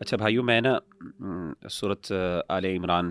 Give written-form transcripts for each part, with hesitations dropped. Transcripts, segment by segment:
اچھا بھائیوں، میں نا صورت آل عمران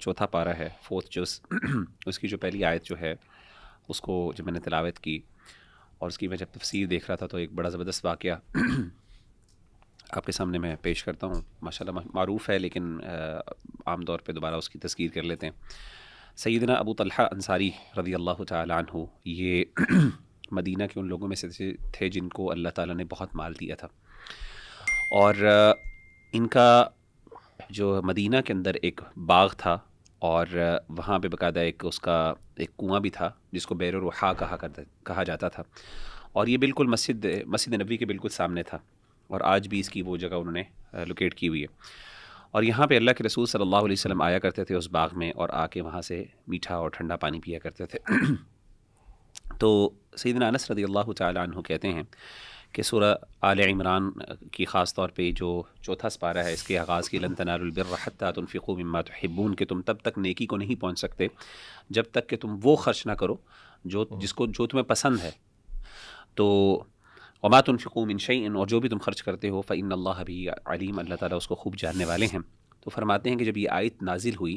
چوتھا پارہ ہے، فورتھ جز اس کی جو پہلی آیت جو ہے اس کو جب میں نے تلاوت کی اور اس کی میں جب تفسیر دیکھ رہا تھا تو ایک بڑا زبردست واقعہ آپ کے سامنے میں پیش کرتا ہوں. ماشاءاللہ معروف ہے لیکن عام طور پہ دوبارہ اس کی تذکیر کر لیتے ہیں. سیدنا ابو طلحہ انصاری رضی اللہ تعالی عنہ یہ مدینہ کے ان لوگوں میں سے تھے جن کو اللہ تعالیٰ نے بہت مال دیا تھا، اور ان کا جو مدینہ کے اندر ایک باغ تھا اور وہاں پہ باقاعدہ اس کا ایک کنواں بھی تھا جس کو بئر روحا کہا جاتا تھا، اور یہ بالکل مسجد نبوی کے بالکل سامنے تھا، اور آج بھی اس کی وہ جگہ انہوں نے لوکیٹ کی ہوئی ہے. اور یہاں پہ اللہ کے رسول صلی اللہ علیہ وسلم آیا کرتے تھے اس باغ میں، اور آ کے وہاں سے میٹھا اور ٹھنڈا پانی پیا کرتے تھے. تو سیدنا انس رضی اللہ تعالی عنہ کہتے ہیں کہ سورہ آل عمران کی خاص طور پہ جو چوتھا سپارہ ہے، اس کے آغاز کی لن تنالوا البر حتی تنفقوا مما تحبون، کہ تم تب تک نیکی کو نہیں پہنچ سکتے جب تک کہ تم وہ خرچ نہ کرو جو تمہیں پسند ہے. تو وما تنفقوا من شیء، اور جو بھی تم خرچ کرتے ہو فإن اللہ بہ علیم، اللہ تعالیٰ اس کو خوب جاننے والے ہیں. تو فرماتے ہیں کہ جب یہ آیت نازل ہوئی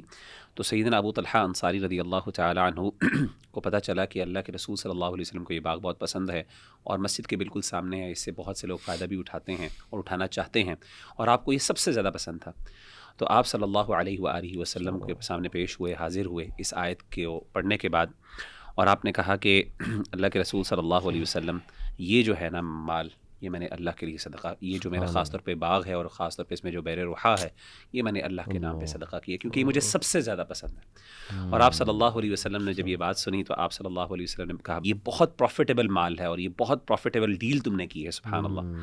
تو سیدنا ابو طلحہ انصاری رضی اللہ تعالی عنہ کو پتہ چلا کہ اللہ کے رسول صلی اللہ علیہ وسلم کو یہ باغ بہت پسند ہے اور مسجد کے بالکل سامنے ہے، اس سے بہت سے لوگ فائدہ بھی اٹھاتے ہیں اور اٹھانا چاہتے ہیں، اور آپ کو یہ سب سے زیادہ پسند تھا. تو آپ صلی اللہ علیہ وآلہ وسلم کے سامنے پیش ہوئے، حاضر ہوئے اس آیت کو پڑھنے کے بعد، اور آپ نے کہا کہ اللہ کے رسول صلی اللہ علیہ وسلم، یہ جو ہے نا مال، یہ میں نے اللہ کے لیے صدقہ، یہ جو میرا خاص طور پہ باغ ہے اور خاص طور پہ اس میں جو بیر روحا ہے، یہ میں نے اللہ کے نام پہ صدقہ کیا کیونکہ یہ مجھے سب سے زیادہ پسند ہے. اور آپ صلی اللہ علیہ وسلم نے جب یہ بات سنی تو آپ صلی اللہ علیہ وسلم نے کہا یہ بہت پروفیٹیبل مال ہے اور یہ بہت پروفیٹیبل ڈیل تم نے کی ہے. سبحان اللہ.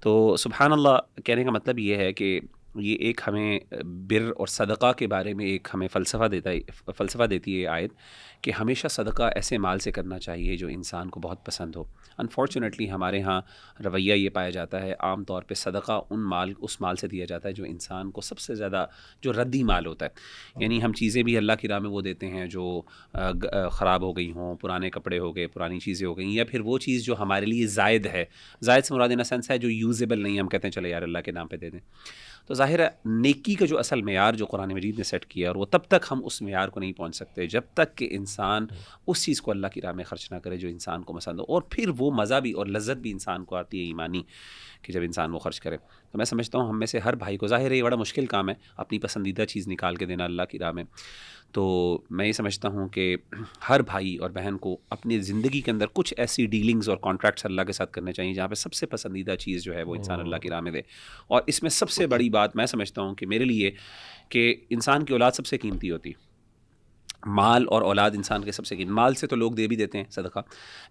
تو سبحان اللہ کہنے کا مطلب یہ ہے کہ یہ ایک ہمیں بر اور صدقہ کے بارے میں ایک ہمیں فلسفہ دیتی ہے یہ آیت کہ ہمیشہ صدقہ ایسے مال سے کرنا چاہیے جو انسان کو بہت پسند ہو. انفارچونیٹلی ہمارے ہاں رویہ یہ پایا جاتا ہے عام طور پہ صدقہ اس مال سے دیا جاتا ہے جو انسان کو سب سے زیادہ جو ردی مال ہوتا ہے. یعنی ہم چیزیں بھی اللہ کی راہ میں وہ دیتے ہیں جو خراب ہو گئی ہوں، پرانے کپڑے ہو گئے، پرانی چیزیں ہو گئیں، یا پھر وہ چیز جو ہمارے لیے زائد ہے، زائد سے مراد ان سینس ہے جو یوزیبل نہیں ہے، ہم کہتے ہیں چلے یار اللہ کے نام پہ دے دیں. تو ظاہر ہے نیکی کا جو اصل معیار جو قرآن مجید نے سیٹ کیا، اور وہ تب تک ہم اس معیار کو نہیں پہنچ سکتے جب تک کہ انسان اس چیز کو اللہ کی راہ میں خرچ نہ کرے جو انسان کو پسند ہو، اور پھر وہ مزہ بھی اور لذت بھی انسان کو آتی ہے ایمانی کہ جب انسان وہ خرچ کرے. تو میں سمجھتا ہوں ہم میں سے ہر بھائی کو، ظاہر ہے یہ بڑا مشکل کام ہے اپنی پسندیدہ چیز نکال کے دینا اللہ کی راہ میں، تو میں یہ سمجھتا ہوں کہ ہر بھائی اور بہن کو اپنی زندگی کے اندر کچھ ایسی ڈیلنگز اور کانٹریکٹس اللہ کے ساتھ کرنے چاہیے جہاں پہ سب سے پسندیدہ چیز جو ہے وہ انسان اللہ کی راہ میں دے. اور اس میں سب سے بڑی بات میں سمجھتا ہوں کہ میرے لیے کہ انسان کی اولاد سب سے قیمتی ہوتی ہے. مال اور اولاد انسان کے سب سے قیمتی، مال سے تو لوگ دے بھی دیتے ہیں صدقہ،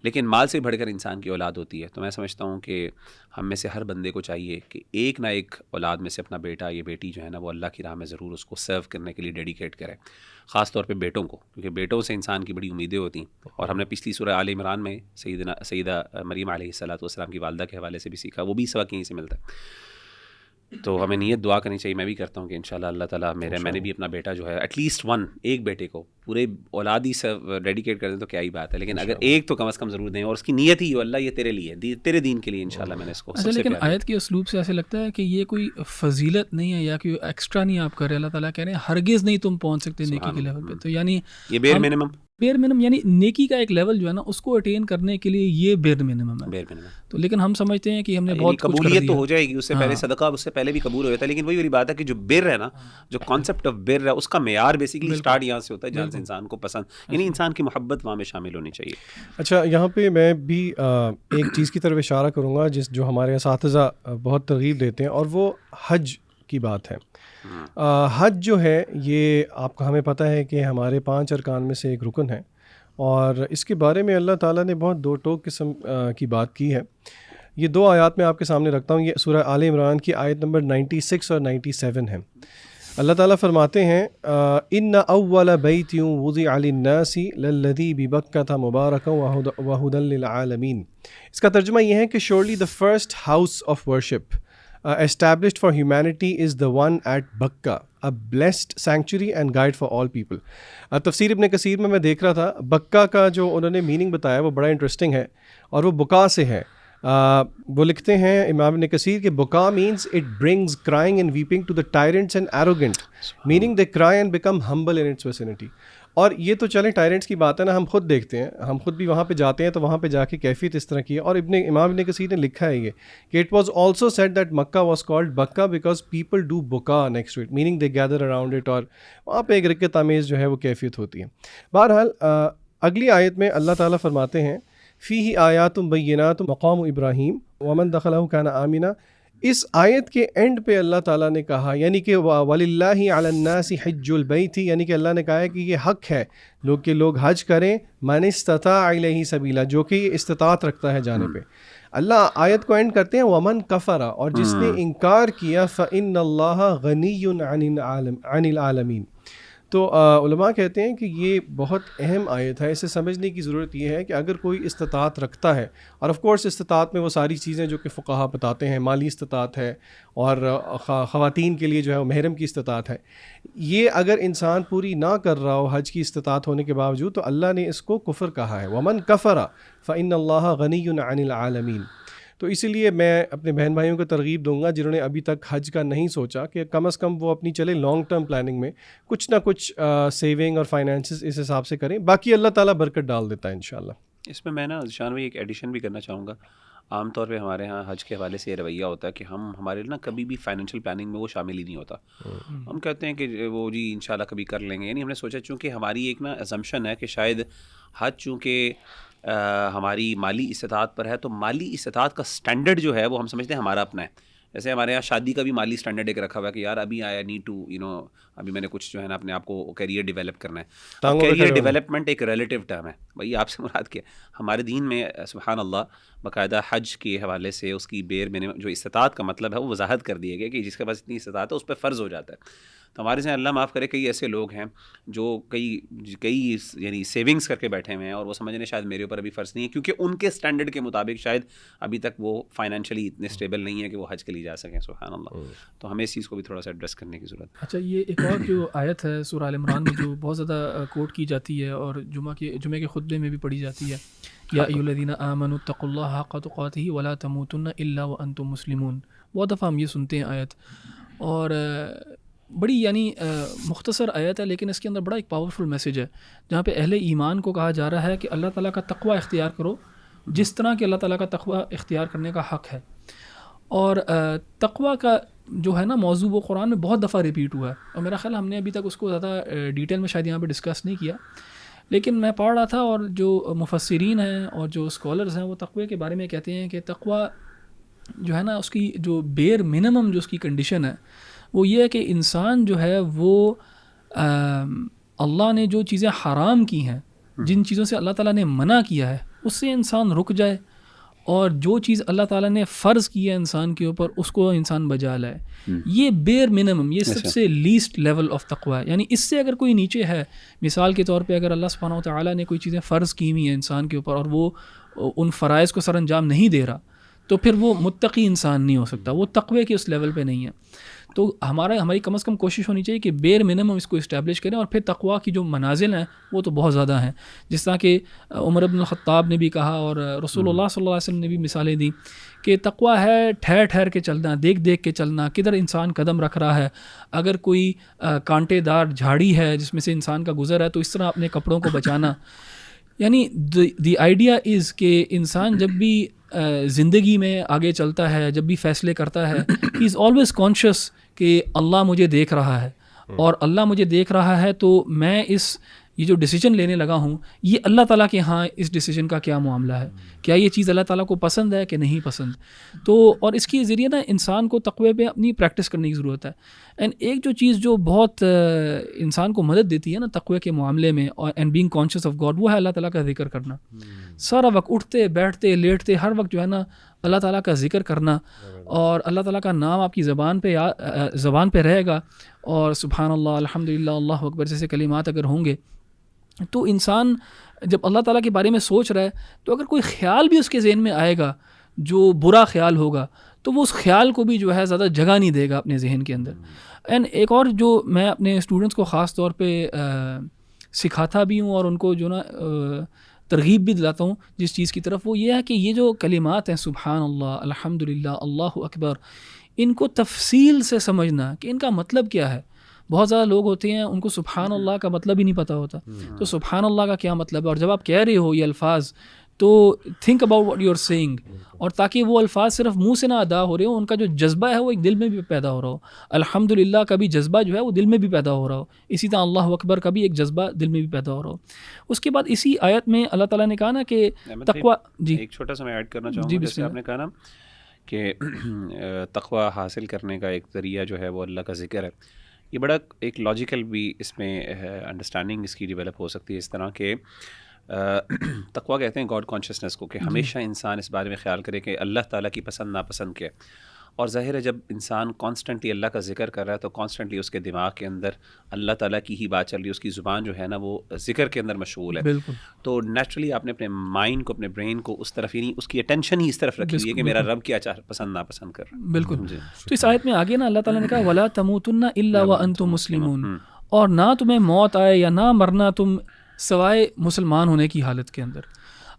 لیکن مال سے بڑھ کر انسان کی اولاد ہوتی ہے. تو میں سمجھتا ہوں کہ ہم میں سے ہر بندے کو چاہیے کہ ایک نہ ایک اولاد میں سے اپنا بیٹا یا بیٹی جو ہے نا وہ اللہ کی راہ میں ضرور اس کو سرو کرنے کے لیے ڈیڈیکیٹ کرے، خاص طور پہ بیٹوں کو، کیونکہ بیٹوں سے انسان کی بڑی امیدیں ہوتی ہیں. اور ہم نے پچھلی سورہ آل عمران میں سیدہ مریم علیہ السلام کی والدہ کے حوالے سے بھی سیکھا، وہ بھی سبق یہیں سے ملتا ہے. تو ہمیں نیت دعا کرنی چاہیے، میں بھی کرتا ہوں کہ انشاءاللہ اللہ تعالیٰ میں نے بھی اپنا بیٹا جو ہے ایٹ لیسٹ ایک بیٹے کو پورے اولاد ہی سے ڈیڈیکیٹ کر دیں تو کیا ہی بات ہے، لیکن اگر ایک تو کم از کم ضرور دیں، اور اس کی نیت ہی ہو اللہ یہ تیرے لیے، تیرے دین کے لیے انشاءاللہ میں نے اس کو. لیکن آیت کے اسلوب سے ایسے لگتا ہے کہ یہ کوئی فضیلت نہیں ہے یا کوئی ایکسٹرا نہیں آپ کر رہے، اللہ تعالیٰ کہہ رہے ہیں ہرگز نہیں تم پہنچ سکتے نیکی کے لیول پہ. تو یعنی یہ بیر منیمم یعنی نیکی کا ایک لیول جو ہے نا اس کو اٹین کرنے کے لیے یہ بیر منیمم ہے. تو لیکن ہم سمجھتے ہیں کہ ہم نے بہت قبولیت تو ہو جائے گی اس سے پہلے، صدقہ اس سے پہلے بھی قبول ہو جاتا ہے، لیکن وہی والی بات ہے کہ جو بر ہے نا، جو کانسیپٹ آف بر ہے اس کا معیار بیسیکلی اسٹارٹ یہاں سے ہوتا ہے جہاں سے انسان کو پسند، یعنی انسان کی محبت وہاں میں شامل ہونی چاہیے. اچھا، یہاں پہ میں بھی ایک چیز کی طرف اشارہ کروں گا جو ہمارے اساتذہ بہت ترغیب دیتے ہیں، اور وہ حج کی بات ہے. حج جو ہے یہ آپ کو ہمیں پتہ ہے کہ ہمارے 5 ارکان میں سے ایک رکن ہے، اور اس کے بارے میں اللہ تعالیٰ نے بہت دو ٹوک قسم کی بات کی ہے. یہ 2 آیات میں آپ کے سامنے رکھتا ہوں. یہ سورہ آل عمران کی آیت نمبر 96 اور 97 ہے. اللہ تعالیٰ فرماتے ہیں ان اول بیت وضع للناس للذی ببکۃ مبارکا وہدی للعالمین. اس کا ترجمہ یہ ہے کہ surely the first house of worship established for humanity is the one at Bakka, a blessed sanctuary and guide for all people. تفسیر ابن کثیر میں دیکھ رہا تھا، بکہ کا جو انہوں نے میننگ بتایا وہ بڑا انٹرسٹنگ ہے، اور وہ بکا سے ہے. وہ لکھتے ہیں امام ابن کثیر کہ بکا means it brings crying and weeping to the tyrants and arrogant meaning they cry and become humble in its vicinity. اور یہ تو چلیں ٹائرنٹس کی بات ہے نا, ہم خود دیکھتے ہیں, ہم خود بھی وہاں پہ جاتے ہیں تو وہاں پہ جا کے کیفیت اس طرح کی ہے. اور امام ابن کثیر نے لکھا ہے یہ کہ it was also said that Mecca was called Bakka because people do Bakka next to it meaning they gather around it, اور وہاں پہ ایک رکت آمیز جو ہے وہ کیفیت ہوتی ہے. بہرحال اگلی آیت میں اللہ تعالیٰ فرماتے ہیں فیہ آیات بینات مقام ابراہیم ومن دخلہ کان آمنا. اس آیت کے اینڈ پہ اللہ تعالیٰ نے کہا, یعنی کہ وَلِلَّهِ عَلَى النَّاسِ حِجُّ الْبَيْتِ, یعنی کہ اللہ نے کہا ہے کہ یہ حق ہے کہ لوگ حج کریں, مَنِ اسْتَطَاعَ إِلَيْهِ سَبِيلًا, جو کہ یہ استطاعت رکھتا ہے جانے پہ. اللہ آیت کو اینڈ کرتے ہیں وَمَن كَفَرَ, اور جس نے انکار کیا فَإِنَّ اللَّهَ غَنِيٌّ عَنِ الْعَالَمِينَ. تو علماء کہتے ہیں کہ یہ بہت اہم آیت ہے. اسے سمجھنے کی ضرورت یہ ہے کہ اگر کوئی استطاعت رکھتا ہے, اور آف کورس استطاعت میں وہ ساری چیزیں جو کہ فقہا بتاتے ہیں, مالی استطاعت ہے اور خواتین کے لیے جو ہے وہ محرم کی استطاعت ہے, یہ اگر انسان پوری نہ کر رہا ہو حج کی استطاعت ہونے کے باوجود, تو اللہ نے اس کو کفر کہا ہے. وَمَن كَفَرَ فَإِنَّ اللَّهَ غَنِيٌّ عَنِ الْعَالَمِينَ. تو اسی لیے میں اپنے بہن بھائیوں کو ترغیب دوں گا جنہوں نے ابھی تک حج کا نہیں سوچا, کہ کم از کم وہ اپنی چلے لانگ ٹرم پلاننگ میں کچھ نہ کچھ سیونگ اور فائنینسز اس حساب سے کریں, باقی اللہ تعالیٰ برکت ڈال دیتا ہے انشاءاللہ. اس میں میں نا ذیشان بھائی ایک ایڈیشن بھی کرنا چاہوں گا. عام طور پہ ہمارے ہاں حج کے حوالے سے یہ رویہ ہوتا ہے کہ ہمارے نا کبھی بھی فائنینشیل پلاننگ میں وہ شامل ہی نہیں ہوتا. ہم کہتے ہیں کہ وہ جی انشاءاللہ کبھی کر لیں گے. یعنی ہم نے سوچا چونکہ ہماری ایک نا اسمپشن ہے کہ شاید حج چونکہ ہماری مالی استطاعت پر ہے, تو مالی استطاعت کا سٹینڈرڈ جو ہے وہ ہم سمجھتے ہیں ہمارا اپنا ہے. جیسے ہمارے یہاں شادی کا بھی مالی سٹینڈرڈ ایک رکھا ہوا ہے کہ یار ابھی آئی نیڈ ٹو ابھی میں نے کچھ جو ہے نا اپنے آپ کو کیریئر ڈیولپ کرنا ہے. کیریئر ڈیولپمنٹ ایک ریلیٹیو ٹرم ہے بھائی, آپ سے مراد کیا. ہمارے دین میں سبحان اللہ باقاعدہ حج کے حوالے سے اس کی بیر میں جو استطاعت کا مطلب ہے وہ وضاحت کر دیے گئے کہ جس کے پاس اتنی استطاعت ہے اس پہ فرض ہو جاتا ہے. تو ہمارے سے اللہ معاف کرے کئی ایسے لوگ ہیں جو کئی یعنی سیونگز کر کے بیٹھے ہوئے ہیں, اور وہ سمجھ رہے شاید میرے اوپر ابھی فرض نہیں ہے, کیونکہ ان کے سٹینڈرڈ کے مطابق شاید ابھی تک وہ فائنینشلی اتنے اسٹیبل نہیں ہے کہ وہ حج کے لیے جا سکیں. سبحان اللہ. تو ہمیں اس چیز کو بھی تھوڑا سا ایڈریس کرنے کی ضرورت ہے. اچھا, یہ ایک اور جو آیت ہے سورہ آل عمران میں جو بہت زیادہ کوٹ کی جاتی ہے اور جمعہ کے خطبے میں بھی پڑھی جاتی ہے, یا ایھا الذین آمنوا اتقوا اللہ حق تقاتہ ولا تموتن الا وانتم مسلمون. بہت دفعہ ہم یہ سنتے ہیں آیت, اور بڑی یعنی مختصر آیت ہے, لیکن اس کے اندر بڑا ایک پاورفل میسیج ہے جہاں پہ اہل ایمان کو کہا جا رہا ہے کہ اللہ تعالیٰ کا تقوی اختیار کرو جس طرح کہ اللہ تعالیٰ کا تقوی اختیار کرنے کا حق ہے. اور تقوی کا جو ہے نا موضوع وہ قرآن میں بہت دفعہ ریپیٹ ہوا ہے, اور میرا خیال ہم نے ابھی تک اس کو زیادہ ڈیٹیل میں شاید یہاں پہ ڈسکس نہیں کیا, لیکن میں پڑھ رہا تھا اور جو مفسرین ہیں اور جو اسکالرز ہیں وہ تقوی کے بارے میں کہتے ہیں کہ تقوی جو ہے نا اس کی جو بیر منیمم جو اس کی کنڈیشن ہے وہ یہ ہے کہ انسان جو ہے وہ اللہ نے جو چیزیں حرام کی ہیں, جن چیزوں سے اللہ تعالیٰ نے منع کیا ہے, اس سے انسان رک جائے, اور جو چیز اللہ تعالیٰ نے فرض کی ہے انسان کے اوپر اس کو انسان بجا لائے. یہ بیر منیمم, یہ سب سے لیسٹ لیول آف تقوی ہے. یعنی اس سے اگر کوئی نیچے ہے, مثال کے طور پہ اگر اللہ سبحانہ و تعالیٰ نے کوئی چیزیں فرض کی ہوئی ہیں انسان کے اوپر اور وہ ان فرائض کو سر انجام نہیں دے رہا, تو پھر وہ متقی انسان نہیں ہو سکتا, وہ تقوی کے اس لیول پہ نہیں ہے. تو ہماری کم از کم کوشش ہونی چاہیے کہ بیر منیمم اس کو اسٹیبلش کریں, اور پھر تقوی کی جو منازل ہیں وہ تو بہت زیادہ ہیں. جس طرح کہ عمر بن الخطاب نے بھی کہا اور رسول اللہ صلی اللہ علیہ وسلم نے بھی مثالیں دی کہ تقوی ہے ٹھہر ٹھہر کے چلنا, دیکھ دیکھ کے چلنا, کدھر انسان قدم رکھ رہا ہے, اگر کوئی کانٹے دار جھاڑی ہے جس میں سے انسان کا گزر ہے تو اس طرح اپنے کپڑوں کو بچانا. یعنی دی آئیڈیا از کہ انسان جب بھی زندگی میں آگے چلتا ہے, جب بھی فیصلے کرتا ہے, ہی از آلویز کانشیس کہ اللہ مجھے دیکھ رہا ہے, اور اللہ مجھے دیکھ رہا ہے تو میں یہ جو ڈیسیجن لینے لگا ہوں یہ اللہ تعالیٰ کے ہاں اس ڈیسیجن کا کیا معاملہ ہے, کیا یہ چیز اللہ تعالیٰ کو پسند ہے کہ نہیں پسند. تو اور اس کے ذریعے نا انسان کو تقوی پہ اپنی پریکٹس کرنے کی ضرورت ہے. اینڈ ایک جو چیز جو بہت انسان کو مدد دیتی ہے نا تقوی کے معاملے میں, اور and being conscious of God, وہ ہے اللہ تعالیٰ کا ذکر کرنا. سارا وقت اٹھتے بیٹھتے لیٹتے ہر وقت جو ہے نا اللہ تعالیٰ کا ذکر کرنا, اور اللہ تعالیٰ کا نام آپ کی زبان پہ رہے گا, اور سبحان اللہ, الحمدللہ, اللہ اکبر جیسے کلمات اگر ہوں گے تو انسان جب اللہ تعالیٰ کے بارے میں سوچ رہا ہے تو اگر کوئی خیال بھی اس کے ذہن میں آئے گا جو برا خیال ہوگا تو وہ اس خیال کو بھی جو ہے زیادہ جگہ نہیں دے گا اپنے ذہن کے اندر. اینڈ ایک اور جو میں اپنے اسٹوڈنٹس کو خاص طور پہ سکھاتا بھی ہوں اور ان کو جو نا ترغیب بھی دلاتا ہوں جس چیز کی طرف، وہ یہ ہے کہ یہ جو کلمات ہیں سبحان اللہ، الحمدللہ، اللہ اکبر، ان کو تفصیل سے سمجھنا کہ ان کا مطلب کیا ہے. بہت زیادہ لوگ ہوتے ہیں ان کو سبحان اللہ کا مطلب ہی نہیں پتہ ہوتا. تو سبحان اللہ کا کیا مطلب ہے، اور جب آپ کہہ رہے ہو یہ الفاظ تو think about what you are seeing, اور تاکہ وہ الفاظ صرف منہ سے نہ ادا ہو رہے ہوں، ان کا جو جذبہ ہے وہ ایک دل میں بھی پیدا ہو رہا ہو. الحمدللہ کا بھی جذبہ جو ہے وہ دل میں بھی پیدا ہو رہا ہو، اسی طرح اللہ اکبر کا بھی ایک جذبہ دل میں بھی پیدا ہو رہا ہو. اس کے بعد اسی آیت میں اللہ تعالیٰ نے کہا نا کہ تقوی، جی ایک چھوٹا سا میں ایڈ کرنا چاہوں گا، جیسے آپ نے کہا نا کہ تقوی حاصل کرنے کا ایک ذریعہ جو ہے وہ اللہ کا ذکر ہے. یہ بڑا ایک لاجیکل بھی اس میں انڈرسٹینڈنگ اس کی ڈیولپ ہو سکتی ہے اس طرح کہ تقویٰ کہتے ہیں گاڈ کانشیسنس کو، کہ ہمیشہ انسان اس بارے میں خیال کرے کہ اللہ تعالیٰ کی پسند ناپسند کے. اور ظاہر ہے جب انسان کانسٹنٹلی اللہ کا ذکر کر رہا ہے تو کانسٹنٹلی اس کے دماغ کے اندر اللہ تعالیٰ کی ہی بات چل رہی ہے، اس کی زبان جو ہے نا وہ ذکر کے اندر مشغول ہے. بالکل. تو نیچرلی آپ نے اپنے مائنڈ کو، اپنے برین کو اس طرف، یعنی اس کی اٹینشن ہی اس طرف رکھی ہوئی ہے کہ میرا رب کیا پسند ناپسند کر رہا ہے. بالکل. تو اس آیت میں آگے نا اللہ تعالیٰ نے کہا وَلَا تَمُوتُنَّ إِلَّا وَأَنْتُمْ مُسْلِمُونَ، اور نہ تمہیں موت آئے یا نہ مرنا تم سوائے مسلمان ہونے کی حالت کے اندر.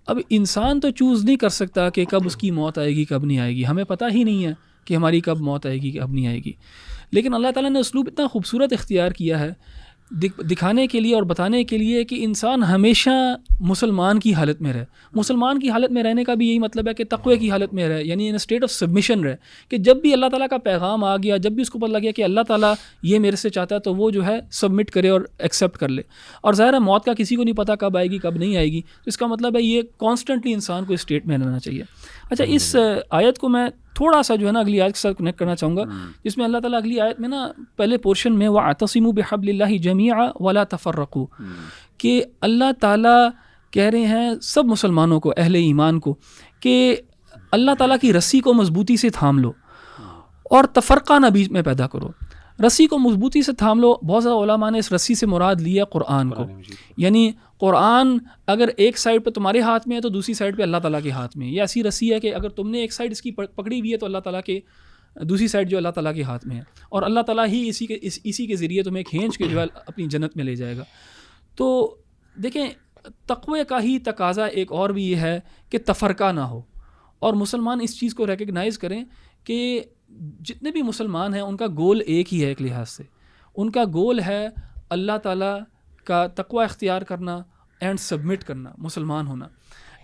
اب انسان تو چوز نہیں کر سکتا کہ کب اس کی موت آئے گی کب نہیں آئے گی، ہمیں پتہ ہی نہیں ہے کہ ہماری کب موت آئے گی کب نہیں آئے گی. لیکن اللہ تعالیٰ نے اسلوب اتنا خوبصورت اختیار کیا ہے دکھانے کے لیے اور بتانے کے لیے کہ انسان ہمیشہ مسلمان کی حالت میں رہے. مسلمان کی حالت میں رہنے کا بھی یہی مطلب ہے کہ تقوی کی حالت میں رہے، یعنی ان اسٹیٹ آف سبمیشن رہے، کہ جب بھی اللہ تعالیٰ کا پیغام آ گیا، جب بھی اس کو پتہ لگ گیا کہ اللہ تعالیٰ یہ میرے سے چاہتا ہے، تو وہ جو ہے سبمٹ کرے اور ایکسیپٹ کر لے. اور ظاہر ہے موت کا کسی کو نہیں پتہ کب آئے گی کب نہیں آئے گی، تو اس کا مطلب ہے یہ کانسٹنٹلی انسان کو اسٹیٹ میں رہنا چاہیے. اچھا، اس آیت کو میں تھوڑا سا جو ہے نا اگلی آیت کے ساتھ کنیکٹ کرنا چاہوں گا، جس میں اللہ تعالیٰ اگلی آیت میں نا پہلے پورشن میں وَاعْتَصِمُوا بِحَبْلِ اللَّهِ جَمِيعًا وَلَا تَفَرَّقُوا، کہ اللہ تعالیٰ کہہ رہے ہیں سب مسلمانوں کو، اہل ایمان کو، کہ اللہ تعالیٰ کی رسی کو مضبوطی سے تھام لو اور تفرقہ نہ بیچ میں پیدا کرو. رسی کو مضبوطی سے تھام لو، بہت زیادہ علماء نے اس رسی سے مراد لیا قرآن کو، یعنی قرآن اگر ایک سائڈ پہ تمہارے ہاتھ میں ہے تو دوسری سائڈ پہ اللہ تعالیٰ کے ہاتھ میں. یہ ایسی رسی ہے کہ اگر تم نے ایک سائڈ اس کی پکڑی ہوئی ہے تو اللہ تعالیٰ کے دوسری سائڈ جو اللہ تعالیٰ کے ہاتھ میں ہے، اور اللہ تعالیٰ ہی اسی کے ذریعے تمہیں کھینچ کے جو ہے اپنی جنت میں لے جائے گا. تو دیکھیں تقوی کا ہی تقاضا ایک اور بھی یہ ہے کہ تفرقہ نہ ہو، اور مسلمان اس چیز کو ریکگنائز کریں کہ جتنے بھی مسلمان ہیں ان کا گول ایک ہی ہے. ایک لحاظ سے ان کا گول ہے اللہ تعالیٰ کا تقوی اختیار کرنا اینڈ سبمٹ کرنا، مسلمان ہونا.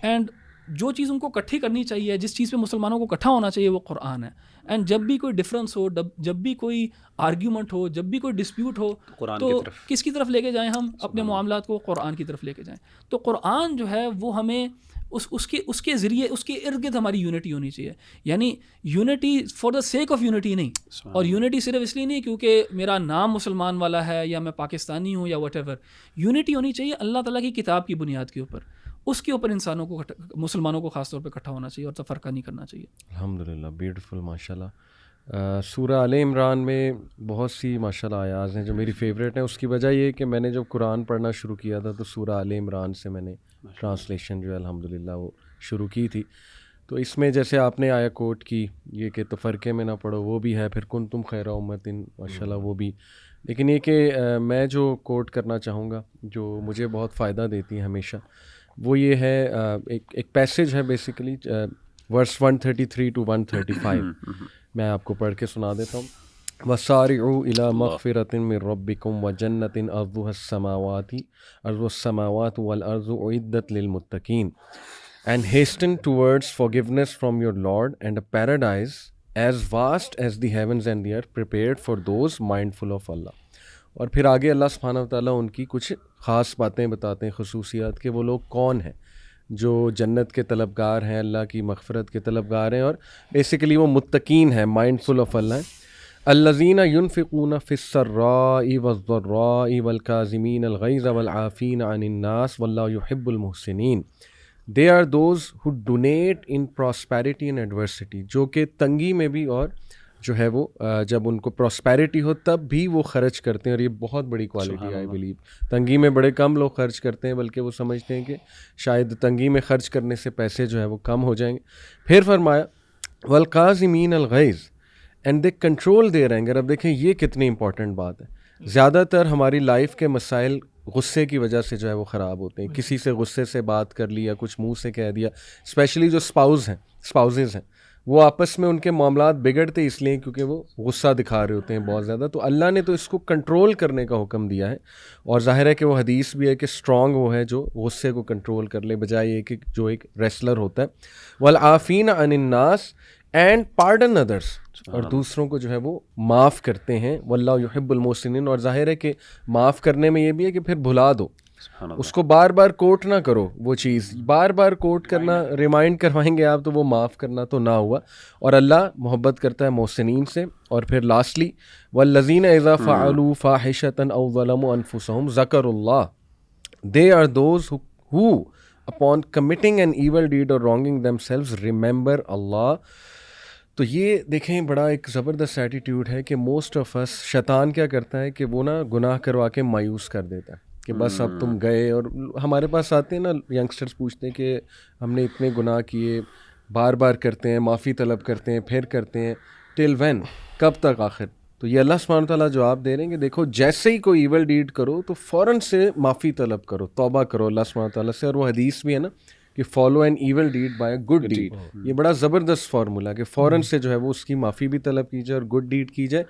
اینڈ جو چیز ان کو اکٹھی کرنی چاہیے، جس چیز پہ مسلمانوں کو اکٹھا ہونا چاہیے، وہ قرآن ہے. اینڈ جب بھی کوئی ڈفرینس ہو، جب بھی کوئی آرگیومنٹ ہو، جب بھی کوئی ڈسپیوٹ ہو، تو کس کی طرف لے کے جائیں ہم اپنے معاملات کو؟ قرآن کی طرف لے کے جائیں. تو قرآن جو ہے وہ ہمیں اس کے ذریعے، اس کے ارد گرد ہماری یونٹی ہونی چاہیے. یعنی unity for the sake of unity نہیں، اور یونٹی صرف اس لیے نہیں کیونکہ میرا نام مسلمان والا ہے یا میں پاکستانی ہوں یا واٹ ایور. یونٹی ہونی چاہیے اللہ تعالیٰ کی کتاب کی بنیاد کے اوپر، اس کے اوپر انسانوں کو، مسلمانوں کو خاص طور پہ اکٹھا ہونا چاہیے اور تفرقہ نہیں کرنا چاہیے. الحمدللہ، بیوٹیفل، ماشاء اللہ. سورہ آل عمران میں بہت سی ماشاء اللہ آیات ہیں جو میری فیوریٹ ہیں. اس کی وجہ یہ کہ میں نے جب قرآن پڑھنا شروع کیا تھا تو سورہ آل عمران سے میں نے ٹرانسلیشن جو ہے الحمدللہ وہ شروع کی تھی. تو اس میں جیسے آپ نے آیا کوٹ کی، یہ کہ تفرقے میں نہ پڑھو، وہ بھی ہے. پھر کنتم خیر امۃ، ماشاء اللہ وہ بھی. لیکن یہ کہ میں جو کوٹ کرنا چاہوں گا جو مجھے بہت فائدہ دیتی ہے ہمیشہ، وہ یہ ہے، ایک پیسیج ہے بیسیکلی ورس 133 to 135. میں آپ کو پڑھ کے سنا دیتا ہوں. وَسَارِعُوا إِلَىٰ مَغْفِرَةٍ مِّن رَّبِّكُمْ وَجَنَّةٍ أَرْضُهَا السَّمَاوَاتُ وَالْأَرْضُ أُعِدَّتْ لِلْمُتَّقِينَ, and hasten towards forgiveness from your Lord, and a paradise as vast as the heavens and the earth prepared for those mindful of Allah. اور پھر آگے اللہ سبحانہ وتعالیٰ ان کی کچھ خاص باتیں بتاتے ہیں، خصوصیات، کہ وہ لوگ کون ہیں جو جنت کے طلبگار ہیں، اللہ کی مغفرت کے طلبگار ہیں، اور بیسیکلی وہ متقین ہیں، مائنڈفل آف اللہ ہیں. الذین ينفقون فی السراء والضراء والکاظمین الغیظ والعافین عن الناس واللہ یحب المحسنین. They are those who donate in prosperity and adversity, جو کہ تنگی میں بھی اور جو ہے وہ جب ان کو پراسپیرٹی ہو تب بھی وہ خرچ کرتے ہیں. اور یہ بہت بڑی کوالٹی ہے آئی بلیو. تنگی میں بڑے کم لوگ خرچ کرتے ہیں، بلکہ وہ سمجھتے ہیں کہ شاید تنگی میں خرچ کرنے سے پیسے جو ہے وہ کم ہو جائیں گے. پھر فرمایا والکاظمین الغیظ and they control their anger. اب دیکھیں یہ کتنی امپورٹنٹ بات ہے. زیادہ تر ہماری لائف کے مسائل غصے کی وجہ سے جو ہے وہ خراب ہوتے ہیں. کسی سے غصے سے بات کر لی یا کچھ منہ سے کہہ دیا, اسپیشلی جو اسپاؤزز ہیں وہ آپس میں ان کے معاملات بگڑتے اس لیے کیونکہ وہ غصہ دکھا رہے ہوتے ہیں بہت زیادہ. تو اللہ نے تو اس کو کنٹرول کرنے کا حکم دیا ہے, اور ظاہر ہے کہ وہ حدیث بھی ہے کہ اسٹرانگ وہ ہے جو غصے کو کنٹرول کر لے, بجائے یہ کہ جو ایک ریسلر ہوتا ہے. والعافین عن الناس اینڈ پارڈن ادرس, اور دوسروں کو جو ہے وہ معاف کرتے ہیں. واللہ یحب المحسنین, اور ظاہر ہے کہ معاف کرنے میں یہ بھی ہے کہ پھر بھلا دو, اس کو بار بار کوٹ نہ کرو. وہ چیز بار بار کوٹ کرنا, ریمائنڈ کروائیں گے آپ تو وہ معاف کرنا تو نہ ہوا. اور اللہ محبت کرتا ہے محسنین سے. اور پھر لاسٹلی والذین اذا فعلوا فاحشۃ او ظلموا انفسهم ذکروا اللہ, they are those who upon committing an evil deed or wronging themselves remember Allah. تو یہ دیکھیں بڑا ایک زبردست ایٹیٹیوڈ ہے کہ موسٹ آف اس, شیطان کیا کرتا ہے کہ وہ نا گناہ کروا کے مایوس کر دیتا ہے کہ بس اب تم گئے. اور ہمارے پاس آتے ہیں نا ینگسٹرز, پوچھتے ہیں کہ ہم نے اتنے گناہ کیے, بار بار کرتے ہیں, معافی طلب کرتے ہیں, پھر کرتے ہیں, ٹل وین, کب تک آخر. تو یہ اللہ سبحانہ تعالیٰ جواب دے رہے ہیں کہ دیکھو جیسے ہی کوئی ایول ڈیڈ کرو تو فوراً سے معافی طلب کرو, توبہ کرو اللہ سبحانہ تعالیٰ سے. اور وہ حدیث بھی ہے نا کہ follow an evil deed by a good deed. یہ بڑا زبردست فارمولا کہ فوراً سے جو ہے وہ اس کی معافی بھی طلب کی جائے اور گڈ ڈیڈ کی جائے.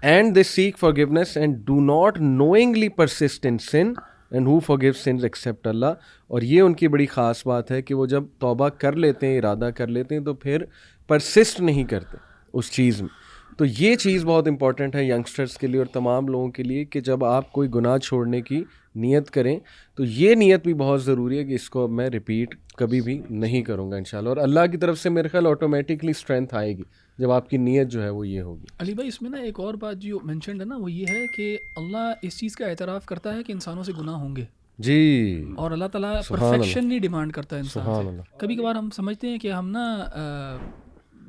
And they seek forgiveness and do not knowingly persist in sin and who forgives sins except Allah. اور یہ ان کی بڑی خاص بات ہے کہ وہ جب توبہ کر لیتے ہیں, ارادہ کر لیتے ہیں, تو پھر پرسسٹ نہیں کرتے اس چیز میں. تو یہ چیز بہت امپورٹنٹ ہے ینگسٹرز کے لیے اور تمام لوگوں کے لیے کہ جب آپ کوئی گناہ چھوڑنے کی نیت کریں تو یہ نیت بھی بہت ضروری ہے کہ اس کو اب میں ریپیٹ کبھی بھی نہیں کروں گا انشاءاللہ. اور اللہ کی طرف سے میرے خیال آٹومیٹکلی اسٹرینتھ آئے گی جب آپ کی نیت جو ہے وہ یہ ہوگی. علی بھائی اس میں نا ایک اور بات جو مینشنڈ ہے نا وہ یہ ہے کہ اللہ اس چیز کا اعتراف کرتا ہے کہ انسانوں سے گناہ ہوں گے جی, اور اللہ تعالیٰ پرفیکشن نہیں ڈیمانڈ کرتا ہے انسان سے. کبھی کبھار ہم سمجھتے ہیں کہ ہم نا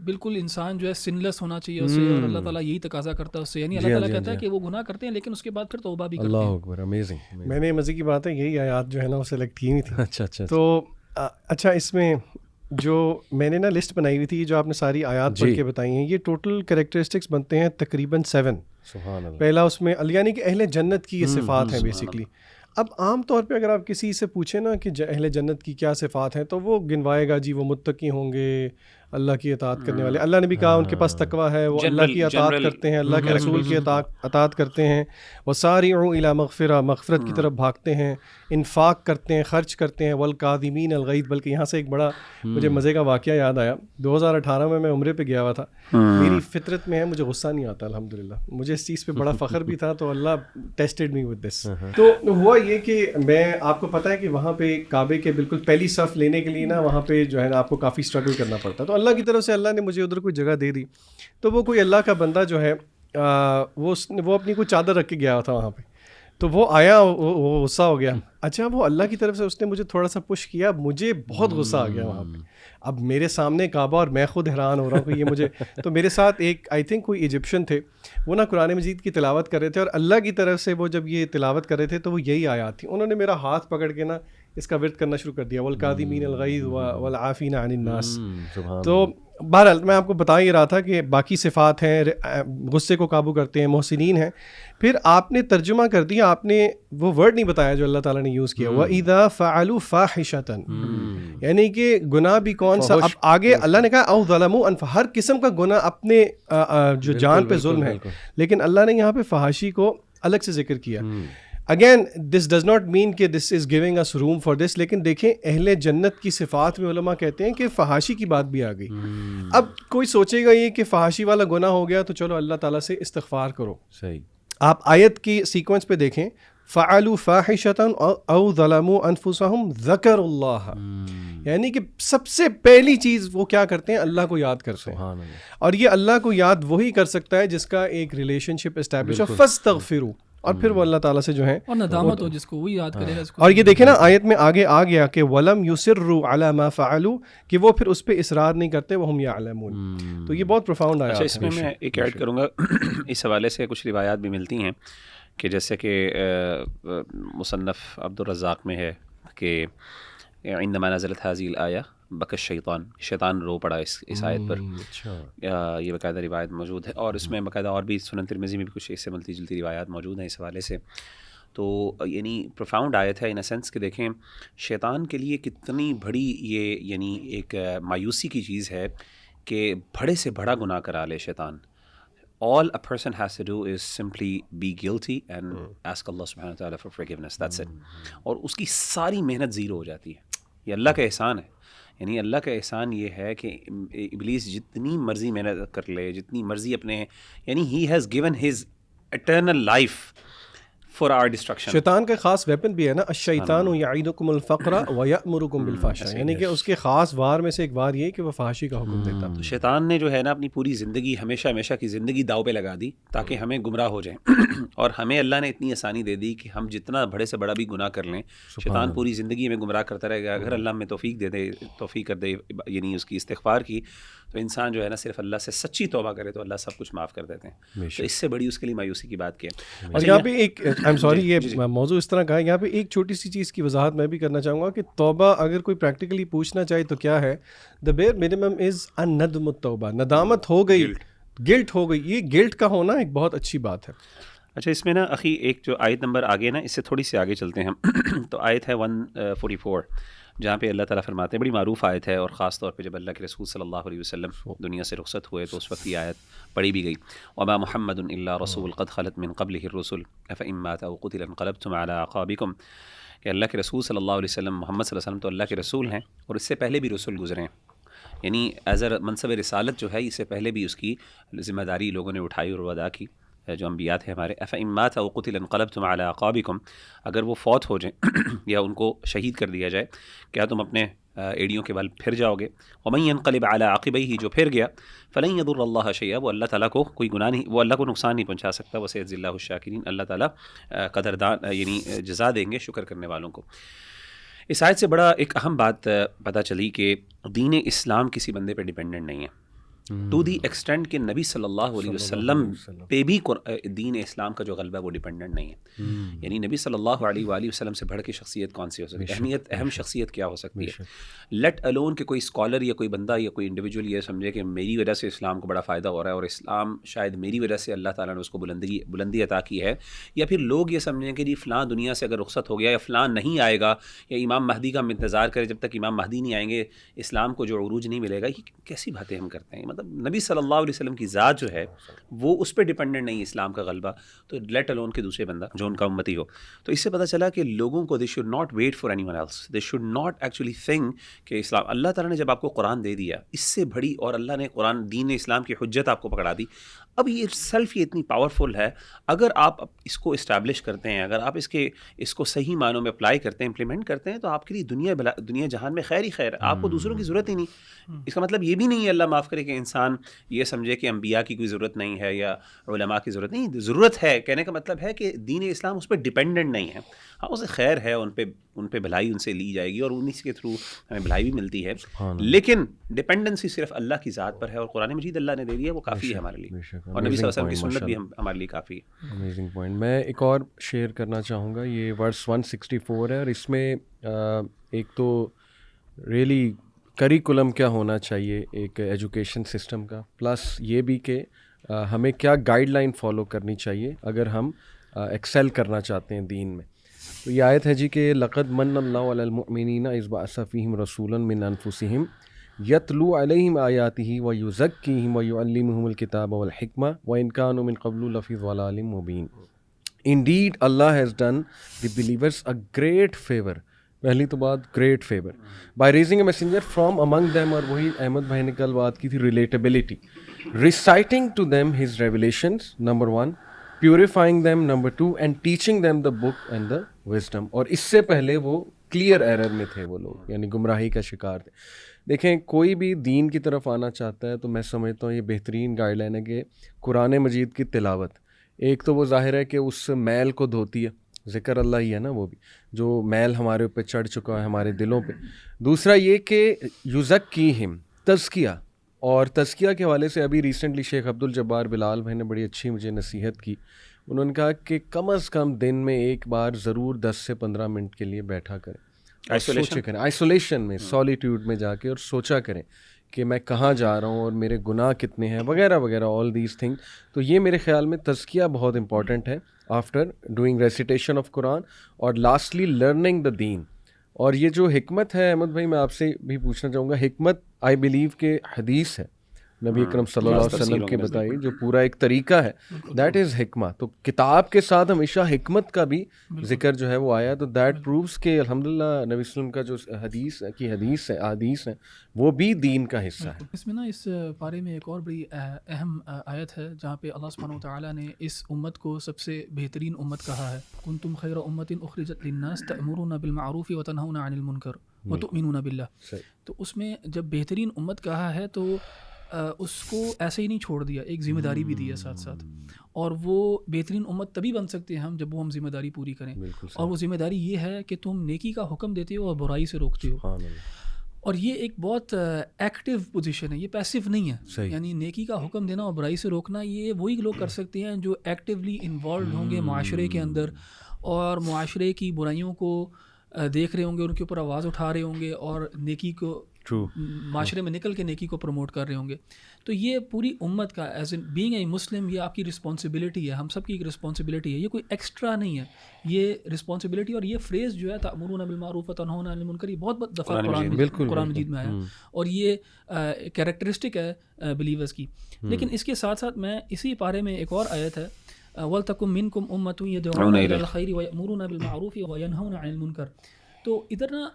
بالکل انسان جو ہے سنلیس ہونا چاہیے اسے, اور اللہ تعالیٰ یہی تقاضا کرتا ہے اس سے. یعنی اللہ تعالیٰ کہتا ہے کہ وہ گناہ کرتے ہیں لیکن اس کے بعد پھر توبہ بھی کرتے ہیں. اللہ اکبر, امیزنگ. میں نے مزے کی بات ہے یہی آیات جو ہے نا وہ سلیکٹ کی ہوئی تھی. اچھا تو اچھا اس میں جو میں نے نا لسٹ بنائی ہوئی تھی جو آپ نے ساری آیات پڑھ کے بتائی ہیں, یہ ٹوٹل کریکٹرسٹکس بنتے ہیں تقریباً 7. پہلا اس میں یعنی کہ اہل جنت کی یہ صفات ہیں بیسکلی. اب عام طور پہ اگر آپ کسی سے پوچھیں نا کہ اہل جنت کی کیا صفات ہیں تو وہ گنوائے گا جی وہ متقی ہوں گے, اللہ کی اطاعت کرنے والے. اللہ نے بھی کہا ان کے پاس تقویٰ ہے, وہ اللہ کی اطاعت کرتے ہیں, اللہ کے رسول کی اطاعت کرتے ہیں. وسارعوا الی مغفرہ, مغفرت کی طرف بھاگتے ہیں, انفاق کرتے ہیں, خرچ کرتے ہیں. والکاظمین الغیظ. بلکہ یہاں سے ایک بڑا مجھے مزے کا واقعہ یاد آیا. 2018 میں عمرے پہ گیا ہوا تھا. میری فطرت میں ہے مجھے غصہ نہیں آتا الحمدللہ, مجھے اس چیز پہ بڑا فخر بھی تھا. تو اللہ ٹیسٹڈ می ود دس. تو ہوا یہ کہ میں, آپ کو پتہ ہے کہ وہاں پہ کعبے کے بالکل پہلی صف لینے کے لیے نا وہاں پہ جو ہے نا آپ کو کافی اسٹرگل کرنا پڑتا. تو اللہ کی طرف سے اللہ نے مجھے ادھر کوئی جگہ دے دی. تو وہ کوئی اللہ کا بندہ جو ہے وہ اپنی کوئی چادر رکھ کے گیا تھا وہاں پہ. تو وہ آیا, وہ غصہ ہو گیا. اچھا وہ اللہ کی طرف سے اس نے مجھے تھوڑا سا پش کیا, مجھے بہت غصہ آ گیا وہاں پہ. اب میرے سامنے کعبہ اور میں خود حیران ہو رہا ہوں کہ یہ مجھے. تو میرے ساتھ ایک آئی تھنک کوئی ایجپشن تھے, وہ نا قرآن مجید کی تلاوت کر رہے تھے, اور اللہ کی طرف سے وہ جب یہ تلاوت کر رہے تھے تو وہ یہی آیات تھی. انہوں نے میرا ہاتھ پکڑ کے نا اس کا ورد کرنا شروع کر دیا, والکاظمین الغیظ والعافین عن الناس. تو بہرحال میں آپ کو بتا ہی رہا تھا کہ باقی صفات ہیں, غصے کو قابو کرتے ہیں, محسنین ہیں. پھر آپ نے ترجمہ کر دیا, آپ نے وہ ورڈ نہیں بتایا جو اللہ تعالیٰ نے یوز کیا, وَإِذَا فَعَلُوا فَاحِشَةً, یعنی کہ گناہ بھی کون سا. اب آگے اللہ نے کہا او ظلموا انفسهم, ہر قسم کا گناہ اپنے جو جان پہ ظلم ہے, لیکن اللہ نے یہاں پہ فحاشی کو الگ سے ذکر کیا. Again this does not mean کہ دس is giving us room for this, لیکن دیکھیں اہل جنت کی صفات میں علماء کہتے ہیں کہ فحاشی کی بات بھی آ گئی. اب کوئی سوچے گا یہ کہ فحاشی والا گناہ ہو گیا تو چلو اللہ تعالیٰ سے استغفار کرو. صحیح. آپ آیت کی سیکوینس پہ دیکھیں, فعلوا فاحشة او ظلموا انفسهم ذکروا اللہ, یعنی کہ سب سے پہلی چیز وہ کیا کرتے ہیں, اللہ کو یاد کرتے ہیں. اور یہ اللہ کو یاد وہی کر سکتا ہے جس کا ایک ریلیشن شپ اسٹیبلش ہو. فاستغفروا, اور پھر وہ اللہ تعالیٰ سے جو ہے اور ندامت ہو جس کو وہ یاد کرے گا. اور یہ دیکھیں نا آیت میں آگے آ گیا کہ ولم یصروا علی ما فعلوا, کہ وہ پھر اس پہ اصرار نہیں کرتے, وہم یعلمون. تو یہ بہت پروفاؤنڈ آیا. اچھا اس میں ایک ایڈ کروں گا, اس حوالے سے کچھ روایات بھی ملتی ہیں کہ جیسے کہ مصنف عبد الرزاق میں ہے کہ عندما نزلت هذه الآیہ بک الشیطان, شیطان رو پڑا اس آیت پر. یہ باقاعدہ روایت موجود ہے, اور اس میں باقاعدہ اور بھی سنن ترمذی میں بھی کچھ اس سے ملتی جلتی روایات موجود ہیں اس حوالے سے. تو یعنی پروفاؤنڈ آیت ہے ان اے سینس کہ دیکھیں شیطان کے لیے کتنی بڑی یہ یعنی ایک مایوسی کی چیز ہے کہ بڑے سے بڑا گناہ کرا لے شیطان. All a person has to do is simply be guilty and ask Allah subhanahu wa ta'ala for forgiveness. That's it. اور اس کی ساری محنت زیرو ہو جاتی ہے. یہ اللہ کا احسان ہے. یعنی اللہ کا احسان یہ ہے کہ ابلیس جتنی مرضی محنت کر لے, جتنی مرضی اپنے, یعنی he has given his eternal life for our destruction. شیطان کا خاص ویپن بھی ہے نا, الشیطان یعیدکم الفقر ویأمرکم بالفحشاء, یعنی کہ اس کے خاص وار میں سے ایک وار یہ کہ وہ فحاشی کا حکم دیتا. تو شیطان نے جو ہے نا اپنی پوری زندگی ہمیشہ کی زندگی داؤ پہ لگا دی تاکہ ہمیں گمراہ ہو جائیں. اور ہمیں اللہ نے اتنی آسانی دے دی کہ ہم جتنا بڑے سے بڑا بھی گناہ کر لیں, شیطان پوری زندگی میں گمراہ کرتا رہے گا. اگر اللہ ہمیں توفیق کر دے یعنی اس کی استغفار کی, تو انسان جو ہے نا صرف اللہ سے سچی توبہ کرے تو اللہ سب کچھ معاف کر دیتے ہیں. تو اس سے بڑی اس کے لیے مایوسی کی بات کیا ہے. اور یہاں پہ ایک سوری یہ موضوع اس طرح کا ہے, یہاں پہ ایک چھوٹی سی چیز کی وضاحت میں بھی کرنا چاہوں گا کہ توبہ اگر کوئی پریکٹیکلی پوچھنا چاہے تو کیا ہے, دا بیئر منیمم از الندم التوبہ. ندامت ہو گئی, گلٹ ہو گئی, یہ گلٹ کا ہونا ایک بہت اچھی بات ہے. اچھا اس میں نا اخی ایک جو آیت نمبر آگے نا, اس سے تھوڑی سی آگے چلتے ہیں ہم. تو آیت ہے 144 جہاں پہ اللہ تعالیٰ فرماتے ہیں, بڑی معروف آیت ہے, اور خاص طور پہ جب اللہ کے رسول صلی اللہ علیہ وسلم دنیا سے رخصت ہوئے تو اس وقت یہ آیت پڑھی بھی گئی. وما محمد الا رسول قد خلت من قبله الرسل افإن مات او قتل انقلبتم على اعقابكم, کہ اللہ کے رسول صلی اللہ علیہ وسلم, محمد صلی اللہ علیہ وسلم تو اللہ کے رسول ہیں, اور اس سے پہلے بھی رسول گزرے ہیں. یعنی ایز اے منصب رسالت جو ہے اس سے پہلے بھی اس کی ذمہ داری لوگوں نے اٹھائی اور ادا کی, جو انبیاء تھے ہمارے. افإن مات او قتل انقلبتم على اعقابكم, اگر وہ فوت ہو جائیں یا ان کو شہید کر دیا جائے, کیا تم اپنے ایڑیوں کے بل پھر جاؤ گے؟ ومن ينقلب على عقبيه, جو پھر گیا, فلن يضر الله شيئا, وہ اللہ تعالیٰ کو کوئی گناہ نہیں, وہ اللہ کو نقصان نہیں پہنچا سکتا. وسيجزي الله الشاكرين, اللہ تعالیٰ قدردان یعنی جزا دیں گے شکر کرنے والوں کو. اس آیت سے بڑا ایک اہم بات پتہ چلی کہ دین اسلام کسی بندے پہ ڈیپینڈنٹ نہیں ہے, ٹو دی ایکسٹینٹ کہ نبی صلی اللہ علیہ وسلم پہ بھی دین اسلام کا جو غلبہ ہے وہ ڈیپینڈنٹ نہیں ہے. یعنی نبی صلی اللہ علیہ وآلہ وسلم سے بڑھ کے شخصیت کون سی ہو سکتی ہے, اہم شخصیت کیا ہو سکتی ہے. لیٹ الون کہ کوئی اسکالر یا کوئی بندہ یا کوئی انڈیویجول یہ سمجھے کہ میری وجہ سے اسلام کو بڑا فائدہ ہو رہا ہے, اور اسلام شاید میری وجہ سے اللہ تعالیٰ نے اس کو بلندی عطا کی ہے, یا پھر لوگ یہ سمجھیں کہ جی فلاں دنیا سے اگر رخصت ہو گیا, یا فلاں نہیں آئے گا, یا امام مہدی کا ہم انتظار کریں جب تک امام مہدی نہیں آئیں گے اسلام کو جو عروج نہیں ملے گا. یہ کیسی باتیں ہم کرتے ہیں؟ مطلب نبی صلی اللہ علیہ وسلم کی ذات جو ہے وہ اس پہ ڈیپینڈنٹ نہیں اسلام کا غلبہ, تو لیٹ الون کے دوسرے بندہ جو ان کا امتی ہو. تو اس سے پتہ چلا کہ لوگوں کو they should not wait for anyone else, they should not actually think کہ اسلام, اللہ تعالیٰ نے جب آپ کو قرآن دے دیا اس سے بڑی, اور اللہ نے قرآن دین اسلام کی حجت آپ کو پکڑا دی, اب یہ سیلف یہ اتنی پاورفل ہے, اگر آپ اس کو اسٹیبلش کرتے ہیں, اگر آپ اس کو صحیح معنوں میں اپلائی کرتے ہیں, امپلیمنٹ کرتے ہیں, تو آپ کے لیے دنیا جہان میں خیر ہی خیر ہے, آپ کو دوسروں کی ضرورت ہی نہیں. اس کا مطلب یہ بھی نہیں ہے, اللہ معاف کرے, کہ انسان یہ سمجھے کہ انبیاء کی کوئی ضرورت نہیں ہے یا علماء کی ضرورت نہیں. ضرورت ہے, کہنے کا مطلب ہے کہ دین اسلام اس پہ ڈیپینڈنٹ نہیں ہے. ہاں اسے خیر ہے, ان پہ بھلائی ان سے لی جائے گی, اور انہی کے تھرو ہمیں بھلائی بھی ملتی ہے, لیکن ڈیپینڈنسی صرف اللہ کی ذات پر ہے, اور قرآن مجید اللہ نے دے دیا, وہ کافی ہے ہمارے لیے, اور نبی صلی اللہ علیہ وسلم کی سنت بھی ہمارے لیے کافی ہے. Amazing point. میں ایک اور شیئر کرنا چاہوں گا, یہ ورس 164 ہے, اور اس میں ایک تو ریئلی کریکولم کیا ہونا چاہیے ایک ایجوکیشن سسٹم کا, پلس یہ بھی کہ ہمیں کیا گائیڈ لائن فالو کرنی چاہیے اگر ہم ایکسیل کرنا چاہتے ہیں دین میں. تو یہ آیت ہے جی کہ لقد من اللہ علی المؤمنین اذ بعث فیہم رسولا من انفسہم یتلو علیہم آیاتہ ویزکیہم ویعلمہم الکتاب والحکمہ وان کانوا من قبل لفی ضلال مبین. Indeed, Allah has done the believers a great favor. پہلی تو بات great favour by raising a messenger from among them, اور وہی احمد بھائی نے کل بات کی تھی relatability, reciting to them his revelations number 1, purifying them number 2, and teaching them the book and the wisdom. اور اس سے پہلے وہ کلیئر ایرر میں تھے وہ لوگ, یعنی گمراہی کا شکار تھے. دیکھیں کوئی بھی دین کی طرف آنا چاہتا ہے تو میں سمجھتا ہوں یہ بہترین گائیڈ لائن ہے کہ قرآن مجید کی تلاوت, ایک تو وہ ظاہر ہے کہ اس میل کو دھوتی ہے, ذکر اللہ ہی ہے نا وہ بھی, جو میل ہمارے اوپر چڑھ چکا ہے ہمارے دلوں پہ. دوسرا یہ کہ یزکیہم, تزکیہ, اور تزکیہ کے حوالے سے ابھی ریسنٹلی شیخ عبد الجبار بلال بھائی نے بڑی اچھی مجھے نصیحت کی. انہوں نے کہا کہ کم از کم دن میں ایک بار ضرور 10 سے 15 منٹ کے لیے بیٹھا کریں, سوچا کریں, آئسولیشن میں, سولیٹیوڈ میں جا کے, اور سوچا کریں کہ میں کہاں جا رہا ہوں اور میرے گناہ کتنے ہیں وغیرہ وغیرہ آل دیز تھنگ. تو یہ میرے خیال میں تزکیہ بہت امپورٹنٹ ہے آفٹر ڈوئنگ ریسیٹیشن آف قرآن. اور لاسٹلی لرننگ دا دین. اور یہ جو حکمت ہے احمد بھائی میں آپ سے بھی پوچھنا چاہوں گا, حکمت آئی بلیو کہ حدیث ہے نبی اکرم صلی اللہ علیہ وسلم کے بتائی جو پورا ایک طریقہ ہے, دیٹ از حکمہ. تو کتاب کے ساتھ ہمیشہ حکمت کا بھی ذکر جو ہے وہ آیا, تو دیٹ پرووز کہ الحمدللہ نبی وسلم کا جو حدیث ہیں وہ بھی دین کا حصہ ہے. اس میں نا اس پارے میں ایک اور بڑی اہم آیت ہے جہاں پہ اللہ سبحانہ وتعالیٰ نے اس امت کو سب سے بہترین امت کہا ہے. کنتم خیر امت اخرجت للناس تأمرون بالمعروف وتنہون عن المنکر وتؤمنون باللہ. تو اس میں جب بہترین امت کہا ہے تو اس کو ایسے ہی نہیں چھوڑ دیا, ایک ذمہ داری بھی دی ہے ساتھ ساتھ. اور وہ بہترین امت تبھی بن سکتے ہیں ہم جب وہ ہم ذمہ داری پوری کریں. اور وہ ذمہ داری یہ ہے کہ تم نیکی کا حکم دیتے ہو اور برائی سے روکتے ہو. اور یہ ایک بہت ایکٹیو پوزیشن ہے, یہ پیسو نہیں ہے. یعنی نیکی کا حکم دینا اور برائی سے روکنا یہ وہی لوگ کر سکتے ہیں جو ایکٹیولی انوالوڈ ہوں گے معاشرے کے اندر, اور معاشرے کی برائیوں کو دیکھ رہے ہوں گے, ان کے اوپر آواز اٹھا رہے ہوں گے, اور نیکی کو معاشرے میں نکل کے نیکی کو پروموٹ کر رہے ہوں گے. تو یہ پوری امت کا ایز این بینگ اے مسلم یہ آپ کی رسپانسبلٹی ہے, ہم سب کی ایک رسپانسبلٹی ہے, یہ کوئی ایکسٹرا نہیں ہے. یہ رسپانسبلٹی اور یہ فریز جو ہے تأمرون بالمعروف وتنہون عن المنکر یہ بہت دفعہ قرآن مجید میں آیا, اور یہ کیریکٹرسٹک ہے بلیورز کی. لیکن اس کے ساتھ ساتھ میں اسی پارے میں ایک اور آیت ہے وَلْتَكُن مِّنكُمْ أُمَّةٌ يَدْعُونَ إِلَى الْخَيْرِ وَيَأْمُرُونَ بِالْمَعْرُوفِ وَيَنْهَوْنَ عَنِ الْمُنكَرِ. تو ادھر نا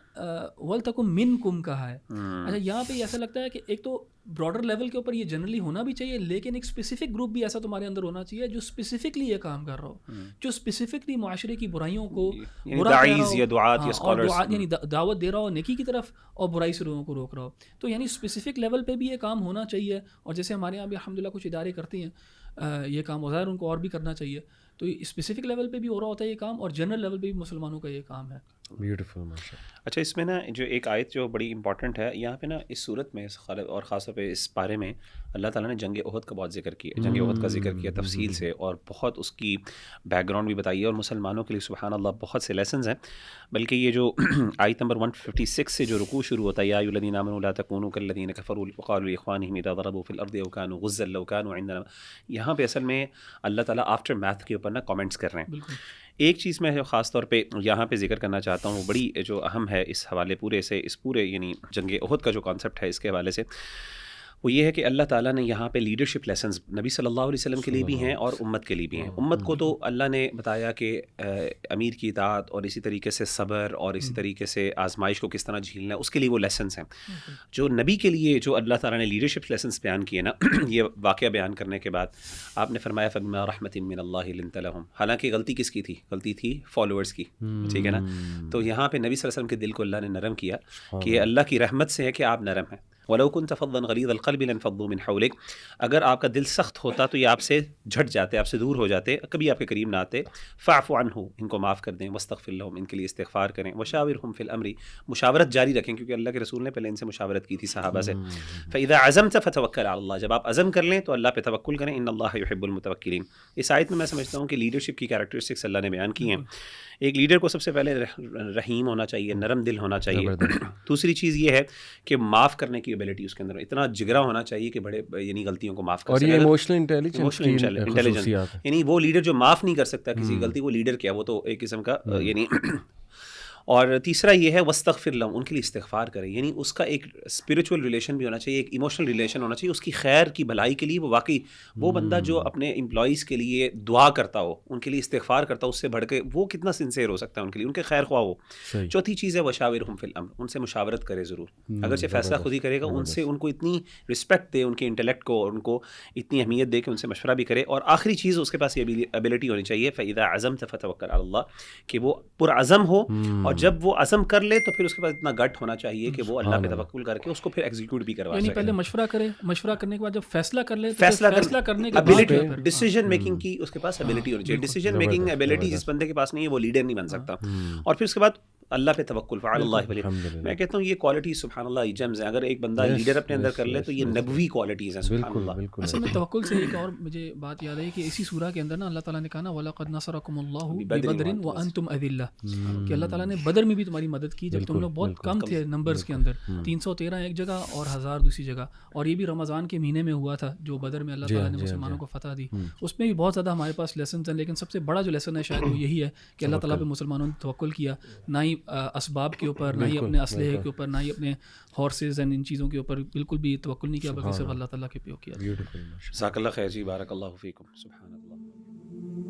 وَلْتَكُن مِّنكُم کہا ہے. اچھا یہاں پہ ایسا لگتا ہے کہ ایک تو براڈر لیول کے اوپر یہ جنرلی ہونا بھی چاہیے, لیکن ایک اسپیسیفک گروپ بھی ایسا تمہارے اندر ہونا چاہیے جو اسپیسیفکلی یہ کام کر رہا ہو, جو اسپیسیفکلی معاشرے کی برائیوں کو یعنی دعوت دے رہا ہو نیکی کی طرف اور برائی سے لوگوں کو روک رہا ہو. تو یعنی اسپیسیفک لیول پہ بھی یہ کام ہونا چاہیے. اور جیسے ہمارے یہاں بھی الحمدللہ کچھ ادارے کرتے ہیں یہ کام, وظاہر ان کو اور بھی کرنا چاہیے. تو اسپیسیفک لیول پہ بھی ہو رہا ہوتا ہے یہ کام, اور جنرل لیول پہ بھی مسلمانوں کا یہ کام ہے. بیوٹیفل ماشاءاللہ. اچھا اس میں نا جو ایک آیت جو بڑی امپورٹنٹ ہے یہاں پہ نا اس صورت میں اور خاص طور پہ اس پارے میں اللہ تعالیٰ نے جنگ احد کا بہت ذکر کیا, جنگ احد کا ذکر کیا تفصیل سے, اور بہت اس کی بیک گراؤنڈ بھی بتائی ہے. اور مسلمانوں کے لیے سبحان اللہ بہت سے لیسنز ہیں. بلکہ یہ جو آیت نمبر 156 سے جو رکوع شروع ہوتا ہے یا ایھا الذین آمنوا لا تکونوا کالذین کفروا وقالوا لاخوانہم اذا ضربوا فی الارض او کانوا غزا لو کانوا عندنا, یہاں پہ اصل میں اللہ تعالیٰ آفٹر میتھ کے اوپر نا کامنٹس کر رہے ہیں. ایک چیز میں خاص طور پہ یہاں پہ ذکر کرنا چاہتا ہوں, وہ بڑی جو اہم ہے اس حوالے پورے سے, اس پورے یعنی جنگ احد کا جو کانسیپٹ ہے اس کے حوالے سے, وہ یہ ہے کہ اللہ تعالیٰ نے یہاں پہ لیڈرشپ لیسنز نبی صلی اللہ علیہ وسلم کے لیے بھی ہیں اور امت کے لیے بھی ہیں. امت کو تو اللہ نے بتایا کہ امیر کی اطاعت اور اسی طریقے سے صبر اور اسی طریقے سے آزمائش کو کس طرح جھیلنا ہے, اس کے لیے وہ لیسنز ہیں. جو نبی کے لیے جو اللہ تعالیٰ نے لیڈرشپ لیسنز بیان کیے نا, یہ واقعہ بیان کرنے کے بعد آپ نے فرمایا فبما رحمۃ من اللہ لنت لہم, حالانکہ غلطی کس کی تھی, غلطی تھی فالوورز کی, ٹھیک ہے نا. تو یہاں پہ نبی صلی اللہ علیہ وسلم کے دل کو اللہ نے نرم کیا کہ یہ اللہ کی رحمت سے ہے کہ آپ نرم ہیں. وَلَوْ كُنْتَ فَظًّا غَلِيظَ الْقَلْبِ لَانفَضُّوا مِنْ حَوْلِكَ, اگر آپ کا دل سخت ہوتا تو یہ آپ سے جھٹ جاتے, آپ سے دور ہو جاتے, کبھی آپ کے قریب نہ آتے. فَاعْفُ عَنْهُ, ان کو معاف کر دیں. وَاسْتَغْفِرْ لَهُمْ, ان کے لیے استغفار کریں. وَشَاوِرْهُمْ فِي الْأَمْرِ, مشاورت جاری رکھیں, کیونکہ اللہ کے رسول نے پہلے ان سے مشاورت کی تھی صحابہ سے. فَإِذَا عَزَمْتَ فَتَوَكَّلْ عَلَى اللَّهِ, جب آپ عزم کر لیں تو اللہ پہ توکل کریں. إِنَّ اللَّهَ يُحِبُّ الْمُتَوَكِّلِينَ. اس آیت میں سمجھتا ہوں کہ لیڈرشپ کی کیریکٹرسٹکس اللہ نے بیان کی ہیں. ایک لیڈر کو سب سے پہلے رحیم ہونا چاہیے, نرم دل ہونا چاہیے. دوسری چیز یہ ہے کہ معاف کرنے کی ایبلٹی اس کے اندر اتنا جگرا ہونا چاہیے کہ بڑے یعنی غلطیوں کو معاف کر سکے. اور یہ ایموشنل انٹیلیجنس, یعنی وہ لیڈر جو معاف نہیں کر سکتا کسی غلطی, وہ لیڈر کیا, وہ تو ایک قسم کا یعنی. اور تیسرا یہ ہے وَاسْتَغْفِرْ لَهُمْ, ان کے لیے استغفار کریں. یعنی اس کا ایک اسپریچول ریلیشن بھی ہونا چاہیے, ایک ایموشنل ریلیشن ہونا چاہیے, اس کی خیر کی بھلائی کے لیے وہ واقعی وہ بندہ جو اپنے امپلائیز کے لیے دعا کرتا ہو, ان کے لیے استغفار کرتا ہو, اس سے بڑھ کے وہ کتنا سنسیئر ہو سکتا ہے ان کے لیے, ان کے خیر خواہ ہو. چوتھی چیز ہے وَشَاوِرْهُمْ فِي الْأَمْرِ, ان سے مشاورت کرے ضرور, اگرچہ فیصلہ خود ہی کرے گا, ان سے ان کو اتنی رسپیکٹ دے, ان کے انٹلیکٹ کو, اور ان کو اتنی اہمیت دے کہ ان سے مشورہ بھی کرے. اور آخری چیز اس کے پاس یہ ایبلٹی ہونی چاہیے فَإِذَا عَزَمْتَ فَتَوَكَّلْ عَلَى اللَّهِ, کہ وہ پرعزم ہو, اور جب وہ عزم کر لے تو پھر اس کے پاس اتنا گٹ ہونا چاہیے کہ وہ اللہ پہ توکل کر کے اس کو پھر ایگزیکیوٹ بھی کروا سکے. یعنی پہلے مشورہ کرے, مشورہ کرنے کے بعد جب فیصلہ کر لے, فیصلہ کرنے کے ابیلٹی, ڈیسیژن میکنگ کی اس کے پاس ایبلٹی ہونی چاہیے. ڈیسیژن میکنگ ایبلٹی جس بندے کے پاس نہیں ہے وہ لیڈر نہیں بن سکتا. اور پھر اس کے بعد اللہ پہ توکل فعلی اللہ ولی. میں کہتا ہوں یہ کوالٹی سبحان اللہ یہ جیمز ہیں. اگر ایک بندہ لیڈر اپنے اندر کر لے تو یہ نبوی کوالٹیز ہیں سبحان اللہ. اصل میں توکل سے ایک اور مجھے بات یاد آئی کہ اسی سورہ کے اندر نا اللہ تعالیٰ نے کہا نا وَلَقَدْ نَصَرَكُمُ اللَّهُ بِبَدْرٍ وَأَنْتُمْ أَذِلَّةٌ کہ اللہ تعالیٰ نے بدر میں بھی تمہاری مدد کی جب تم لوگ بہت کم تھے نمبرز کے اندر, 313 ایک جگہ اور 1000 دوسری جگہ. اور یہ بھی رمضان کے مہینے میں ہوا تھا جو بدر میں اللہ تعالیٰ نے مسلمانوں کو فتح دی. اس میں بھی بہت زیادہ ہمارے پاس لیسنز ہیں, لیکن سب سے بڑا جو لیسن ہے شاید وہ یہی ہے کہ اللہ تعالیٰ پہ مسلمانوں نے توکل کیا, نہ ہی اسباب کے اوپر, نہ ہی اپنے اسلحے کے اوپر, نہ ہی اپنے ہارسز اینڈ ان چیزوں کے اوپر بالکل بھی توکل نہیں کیا, بلکہ صرف اللہ تعالیٰ کے پہ کیا. جزاک اللہ خیر جی, بارک اللہ فیکم, سبحان اللہ.